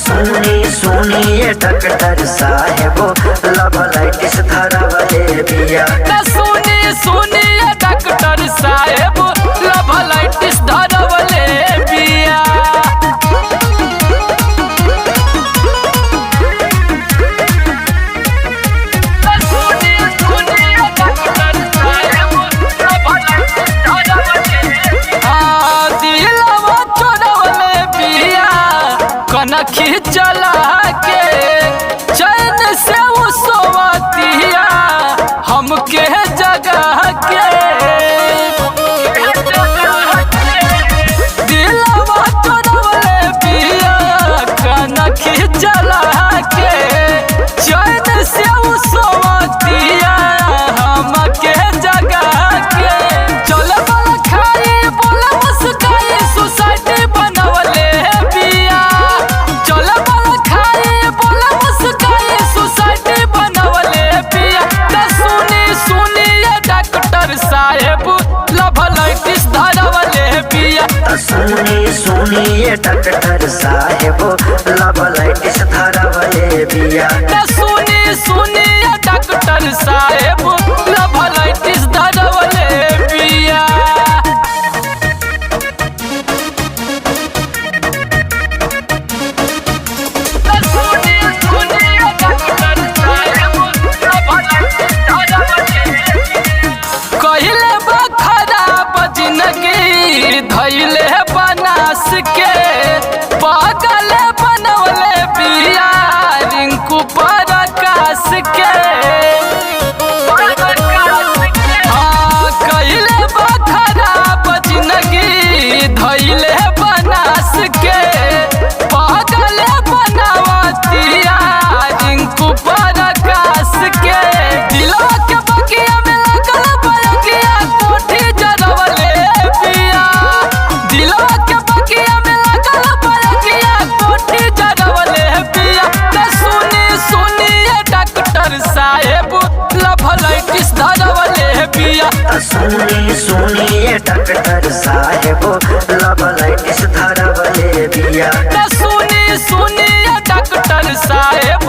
सुनिए डॉक्टर साहेब लवलाइटिस धरवले बिया। सुनिए डॉक्टर साहेब लवलाइटिस धरवले बिया। कनखी चला के चैन से सोवतिया हमके जगह के दिलवा चोरवले बिया। कनखी चला के चैन से सोवतिया हमके जगह के। चल बल खाई बोल मुस्काई सोसाइटी बनवले बिया। सुनिए डॉक्टर साहेब लवलाइटिस धरवले बिया। सुनिए डॉक्टर साहेब लवलाइटिस धरवले बिया। कहले बा खराब जिंदगी धैले बनास के पागल बनवले बिया रिंकू प्रकाश के। कहले बा खराब जिंदगी धैले बनास के पागल बनवतिया रिंकू प्रकाश के। दिलवा के बगिया में लगल बगिया कोठी जरवले बिया। दिलवा के बगिया में लगल बगिया कोठी जरवले बिया। सुनिए डॉक्टर साहेब लवलाइटिस धरवले बिया। सुनिए डॉक्टर साहेब लवलाइटिस धरवले बिया। सुनिए डॉक्टर साहेब